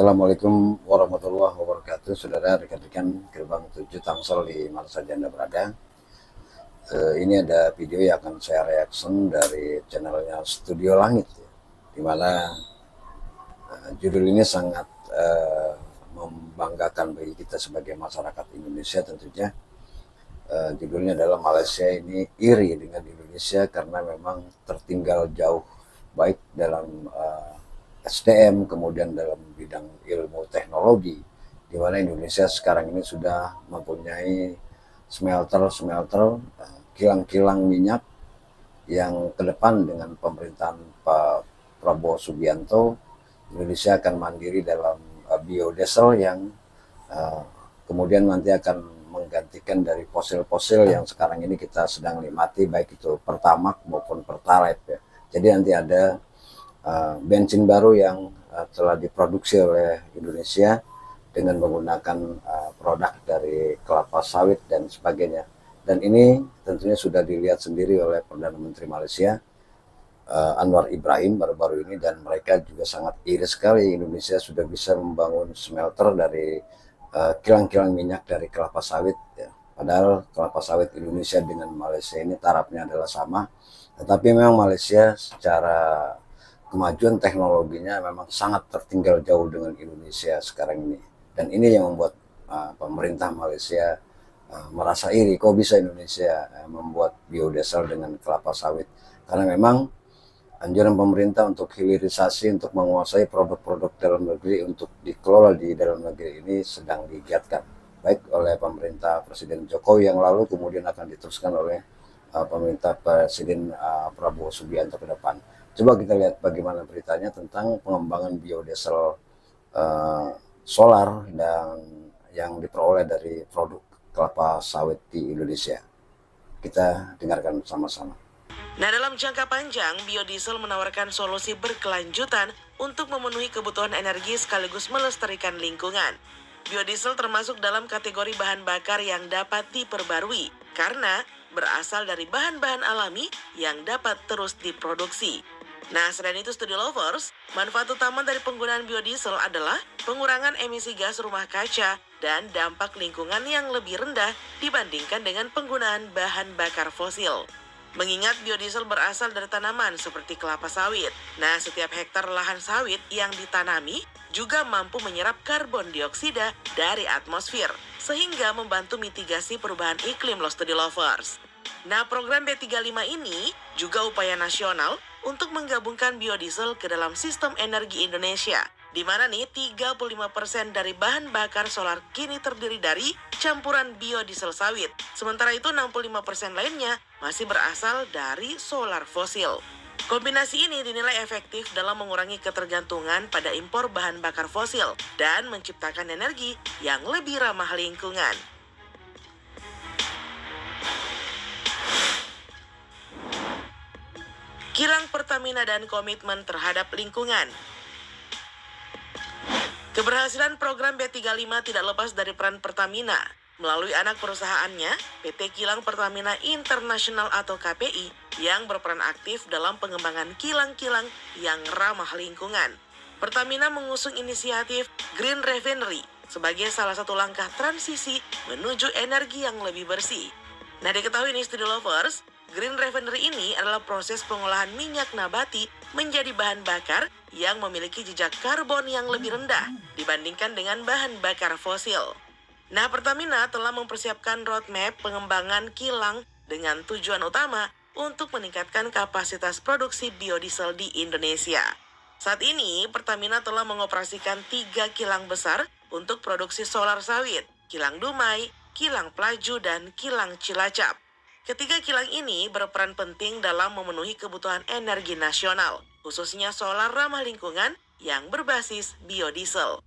Assalamualaikum warahmatullahi wabarakatuh, saudara rekan-rekan gerbang 7 Tangsel di mana saja Anda berada. Ini ada video yang akan saya reaction dari channelnya Studio Langit, di mana judul ini sangat membanggakan bagi kita sebagai masyarakat Indonesia tentunya. Judulnya adalah Malaysia ini iri dengan Indonesia karena memang tertinggal jauh, baik dalam SDM, kemudian dalam bidang ilmu teknologi, di mana Indonesia sekarang ini sudah mempunyai smelter, kilang-kilang minyak yang ke depan dengan pemerintahan Pak Prabowo Subianto, Indonesia akan mandiri dalam biodiesel yang kemudian nanti akan menggantikan dari fosil-fosil yang sekarang ini kita sedang nikmati, baik itu Pertamax maupun Pertalite ya. Jadi nanti ada bensin baru yang telah diproduksi oleh Indonesia dengan menggunakan produk dari kelapa sawit dan sebagainya. Dan ini tentunya sudah dilihat sendiri oleh Perdana Menteri Malaysia Anwar Ibrahim baru-baru ini, dan mereka juga sangat iri sekali Indonesia sudah bisa membangun smelter dari kilang-kilang minyak dari kelapa sawit ya. Padahal kelapa sawit Indonesia dengan Malaysia ini tarafnya adalah sama, tetapi memang Malaysia secara kemajuan teknologinya memang sangat tertinggal jauh dengan Indonesia sekarang ini. Dan ini yang membuat pemerintah Malaysia merasa iri, kok bisa Indonesia membuat biodiesel dengan kelapa sawit. Karena memang anjuran pemerintah untuk hilirisasi, untuk menguasai produk-produk dalam negeri, untuk dikelola di dalam negeri ini sedang digiatkan, baik oleh pemerintah Presiden Jokowi yang lalu, kemudian akan diteruskan oleh pemerintah Presiden Prabowo Subianto ke depan. Coba kita lihat bagaimana beritanya tentang pengembangan biodiesel solar dan yang diperoleh dari produk kelapa sawit di Indonesia. Kita dengarkan sama-sama. Nah, dalam jangka panjang, biodiesel menawarkan solusi berkelanjutan untuk memenuhi kebutuhan energi sekaligus melestarikan lingkungan. Biodiesel termasuk dalam kategori bahan bakar yang dapat diperbarui karena berasal dari bahan-bahan alami yang dapat terus diproduksi. Nah, selain itu Studio Lovers, manfaat utama dari penggunaan biodiesel adalah pengurangan emisi gas rumah kaca dan dampak lingkungan yang lebih rendah dibandingkan dengan penggunaan bahan bakar fosil. Mengingat biodiesel berasal dari tanaman seperti kelapa sawit. Nah, setiap hektar lahan sawit yang ditanami juga mampu menyerap karbon dioksida dari atmosfer, sehingga membantu mitigasi perubahan iklim loh Studio Lovers. Nah, program B35 ini juga upaya nasional untuk menggabungkan biodiesel ke dalam sistem energi Indonesia, di mana nih 35% dari bahan bakar solar kini terdiri dari campuran biodiesel sawit. Sementara itu 65% lainnya masih berasal dari solar fosil. Kombinasi ini dinilai efektif dalam mengurangi ketergantungan pada impor bahan bakar fosil dan menciptakan energi yang lebih ramah lingkungan. Kilang Pertamina dan komitmen terhadap lingkungan. Keberhasilan program B35 tidak lepas dari peran Pertamina. Melalui anak perusahaannya, PT Kilang Pertamina International atau KPI, yang berperan aktif dalam pengembangan kilang-kilang yang ramah lingkungan. Pertamina mengusung inisiatif Green Refinery sebagai salah satu langkah transisi menuju energi yang lebih bersih. Nah, diketahui nih Studio Lovers, Green Refinery ini adalah proses pengolahan minyak nabati menjadi bahan bakar yang memiliki jejak karbon yang lebih rendah dibandingkan dengan bahan bakar fosil. Nah, Pertamina telah mempersiapkan roadmap pengembangan kilang dengan tujuan utama untuk meningkatkan kapasitas produksi biodiesel di Indonesia. Saat ini, Pertamina telah mengoperasikan 3 kilang besar untuk produksi solar sawit, Kilang Dumai, Kilang Pelaju, dan Kilang Cilacap. Ketiga kilang ini berperan penting dalam memenuhi kebutuhan energi nasional, khususnya solar ramah lingkungan yang berbasis biodiesel.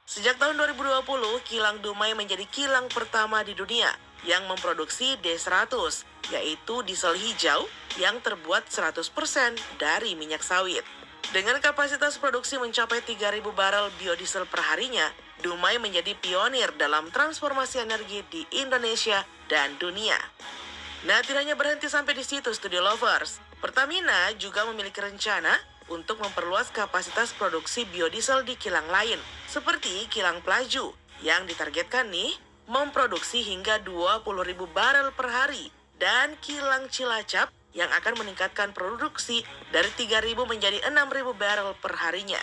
Sejak tahun 2020, Kilang Dumai menjadi kilang pertama di dunia yang memproduksi D100, yaitu diesel hijau yang terbuat 100% dari minyak sawit. Dengan kapasitas produksi mencapai 3.000 barel biodiesel per harinya, Dumai menjadi pionir dalam transformasi energi di Indonesia dan dunia. Nah, tidak hanya berhenti sampai di situ Studio Lovers. Pertamina juga memiliki rencana untuk memperluas kapasitas produksi biodiesel di kilang lain, seperti kilang Pelaju, yang ditargetkan nih memproduksi hingga 20.000 barel per hari, dan kilang Cilacap yang akan meningkatkan produksi dari 3.000 menjadi 6.000 barel per harinya.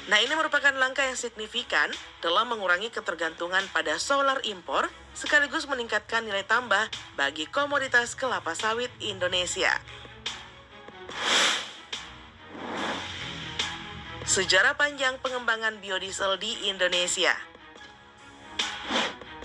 Nah, ini merupakan langkah yang signifikan dalam mengurangi ketergantungan pada solar impor, sekaligus meningkatkan nilai tambah bagi komoditas kelapa sawit Indonesia. Sejarah panjang pengembangan biodiesel di Indonesia.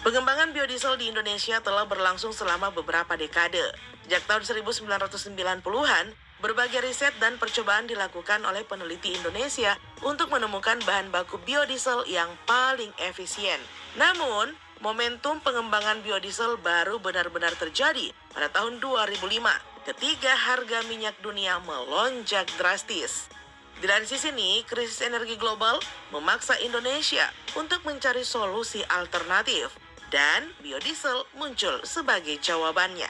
Pengembangan biodiesel di Indonesia telah berlangsung selama beberapa dekade. Sejak tahun 1990-an, berbagai riset dan percobaan dilakukan oleh peneliti Indonesia untuk menemukan bahan baku biodiesel yang paling efisien. Namun, momentum pengembangan biodiesel baru benar-benar terjadi pada tahun 2005 ketika harga minyak dunia melonjak drastis. Di lain sisi nih, krisis energi global memaksa Indonesia untuk mencari solusi alternatif, dan biodiesel muncul sebagai jawabannya.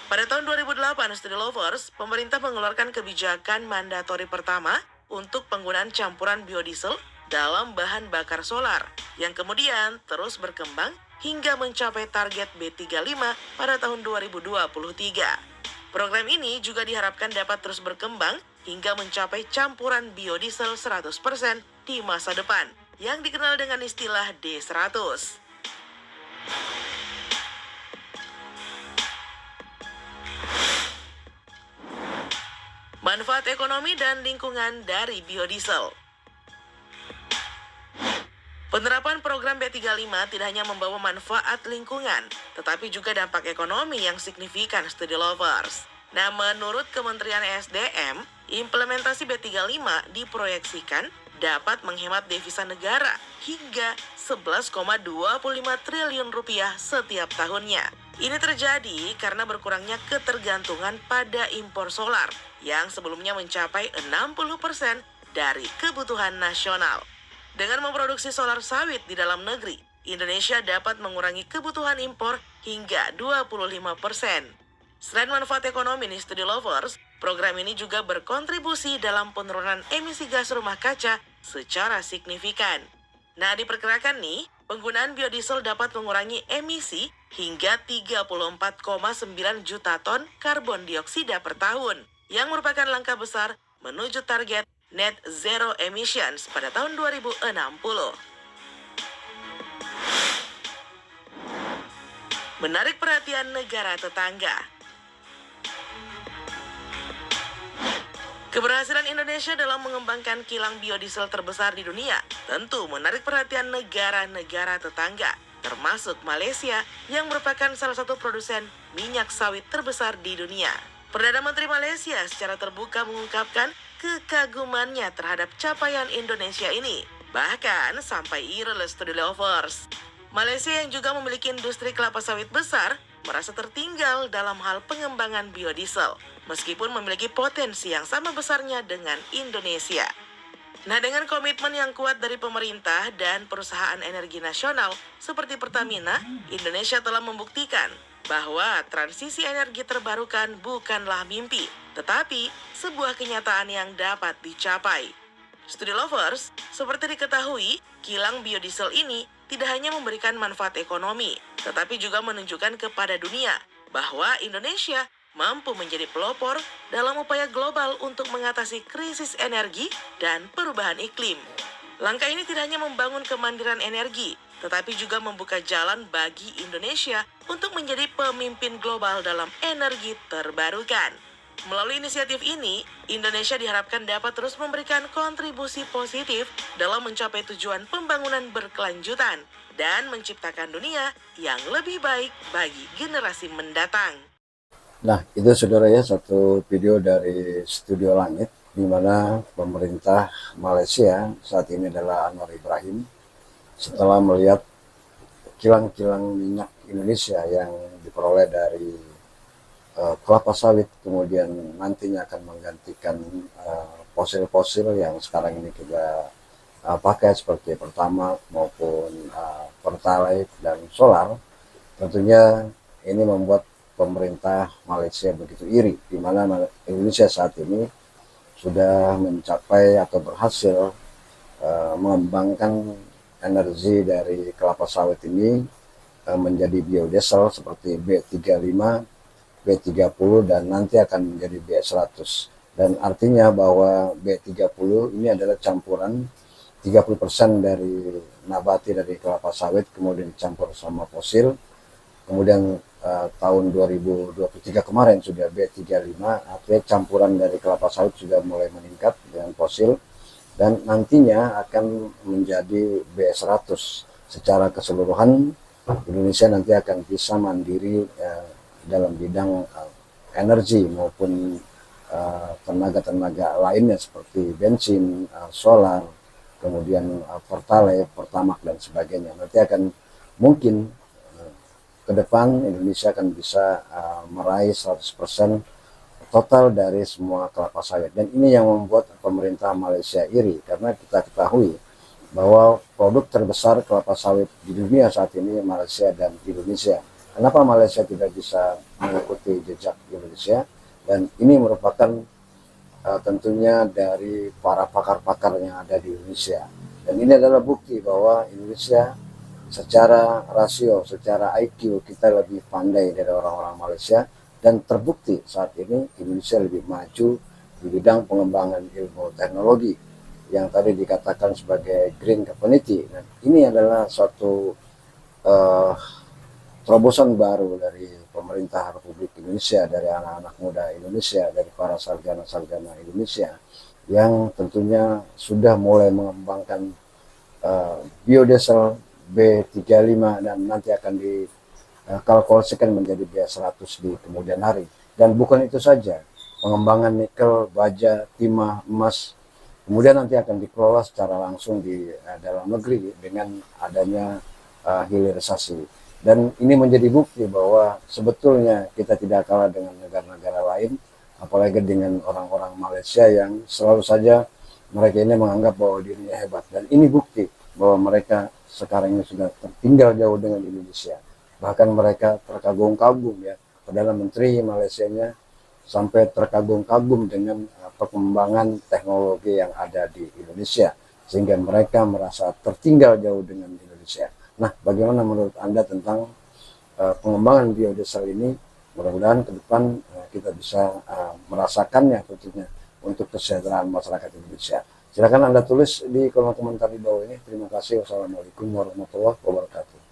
Pada tahun 2008, Study Lovers, pemerintah mengeluarkan kebijakan mandatori pertama untuk penggunaan campuran biodiesel dalam bahan bakar solar, yang kemudian terus berkembang hingga mencapai target B35 pada tahun 2023. Program ini juga diharapkan dapat terus berkembang hingga mencapai campuran biodiesel 100% di masa depan, yang dikenal dengan istilah D100. Manfaat ekonomi dan lingkungan dari biodiesel. Penerapan program B35 tidak hanya membawa manfaat lingkungan, tetapi juga dampak ekonomi yang signifikan, Study Lovers. Nah, menurut Kementerian SDM, implementasi B35 diproyeksikan dapat menghemat devisa negara hingga 11,25 triliun rupiah setiap tahunnya. Ini terjadi karena berkurangnya ketergantungan pada impor solar yang sebelumnya mencapai 60% dari kebutuhan nasional. Dengan memproduksi solar sawit di dalam negeri, Indonesia dapat mengurangi kebutuhan impor hingga 25%. Selain manfaat ekonomi nih, Study Lovers, program ini juga berkontribusi dalam penurunan emisi gas rumah kaca secara signifikan. Nah, diperkirakan nih, penggunaan biodiesel dapat mengurangi emisi hingga 34,9 juta ton karbon dioksida per tahun, yang merupakan langkah besar menuju target net zero emissions pada tahun 2060. Menarik perhatian negara tetangga. Keberhasilan Indonesia dalam mengembangkan kilang biodiesel terbesar di dunia tentu menarik perhatian negara-negara tetangga, termasuk Malaysia yang merupakan salah satu produsen minyak sawit terbesar di dunia. Perdana Menteri Malaysia secara terbuka mengungkapkan kekagumannya terhadap capaian Indonesia ini, bahkan sampai ira Study Lovers. Malaysia yang juga memiliki industri kelapa sawit besar merasa tertinggal dalam hal pengembangan biodiesel, meskipun memiliki potensi yang sama besarnya dengan Indonesia. Nah, dengan komitmen yang kuat dari pemerintah dan perusahaan energi nasional seperti Pertamina, Indonesia telah membuktikan bahwa transisi energi terbarukan bukanlah mimpi, tetapi sebuah kenyataan yang dapat dicapai. Study Lovers, seperti diketahui, kilang biodiesel ini tidak hanya memberikan manfaat ekonomi, tetapi juga menunjukkan kepada dunia bahwa Indonesia mampu menjadi pelopor dalam upaya global untuk mengatasi krisis energi dan perubahan iklim. Langkah ini tidak hanya membangun kemandirian energi, tetapi juga membuka jalan bagi Indonesia untuk menjadi pemimpin global dalam energi terbarukan. Melalui inisiatif ini, Indonesia diharapkan dapat terus memberikan kontribusi positif dalam mencapai tujuan pembangunan berkelanjutan dan menciptakan dunia yang lebih baik bagi generasi mendatang. Nah, itu saudara ya, satu video dari Studio Langit, di mana pemerintah Malaysia saat ini adalah Anwar Ibrahim, setelah melihat kilang-kilang minyak Indonesia yang diperoleh dari kelapa sawit, kemudian nantinya akan menggantikan fosil-fosil yang sekarang ini kita pakai seperti Pertamax maupun Pertalite dan solar. Tentunya ini membuat pemerintah Malaysia begitu iri, di mana Indonesia saat ini sudah mencapai atau berhasil mengembangkan energi dari kelapa sawit ini menjadi biodiesel seperti B35, B30 dan nanti akan menjadi B100. Dan artinya bahwa B30 ini adalah campuran 30% dari nabati dari kelapa sawit kemudian dicampur sama fosil. Kemudian tahun 2023 kemarin sudah B35, artinya campuran dari kelapa sawit sudah mulai meningkat dengan fosil dan nantinya akan menjadi B100 secara keseluruhan. Indonesia nanti akan bisa mandiri dalam bidang energi maupun tenaga-tenaga lainnya seperti bensin, solar, kemudian pertalite, pertamak dan sebagainya. Nanti akan mungkin ke depan Indonesia akan bisa meraih 100% total dari semua kelapa sawit. Dan ini yang membuat pemerintah Malaysia iri karena kita ketahui bahwa produk terbesar kelapa sawit di dunia saat ini Malaysia dan Indonesia. Kenapa Malaysia tidak bisa mengikuti jejak Indonesia? Dan ini merupakan tentunya dari para pakar-pakar yang ada di Indonesia. Dan ini adalah bukti bahwa Indonesia secara rasio, secara IQ kita lebih pandai dari orang-orang Malaysia. Dan terbukti saat ini Indonesia lebih maju di bidang pengembangan ilmu teknologi yang tadi dikatakan sebagai green community. Dan ini adalah suatu terobosan baru dari pemerintah Republik Indonesia, dari anak-anak muda Indonesia, dari para sarjana-sarjana Indonesia yang tentunya sudah mulai mengembangkan biodiesel B35 dan nanti akan dikalkulasikan menjadi B100 di kemudian hari. Dan bukan itu saja, pengembangan nikel, baja, timah, emas, kemudian nanti akan dikelola secara langsung di dalam negeri dengan adanya hilirisasi. Dan ini menjadi bukti bahwa sebetulnya kita tidak kalah dengan negara-negara lain, apalagi dengan orang-orang Malaysia yang selalu saja mereka ini menganggap bahwa dirinya hebat. Dan ini bukti bahwa mereka sekarang ini sudah tertinggal jauh dengan Indonesia. Bahkan mereka terkagum-kagum ya, Perdana Menteri Malaysianya sampai terkagum-kagum dengan perkembangan teknologi yang ada di Indonesia. Sehingga mereka merasa tertinggal jauh dengan Indonesia. Nah, bagaimana menurut Anda tentang pengembangan biodiesel ini? Mudah-mudahan ke depan kita bisa merasakannya tentunya untuk kesejahteraan masyarakat Indonesia. Silakan Anda tulis di kolom komentar di bawah ini. Terima kasih. Wassalamualaikum warahmatullahi wabarakatuh.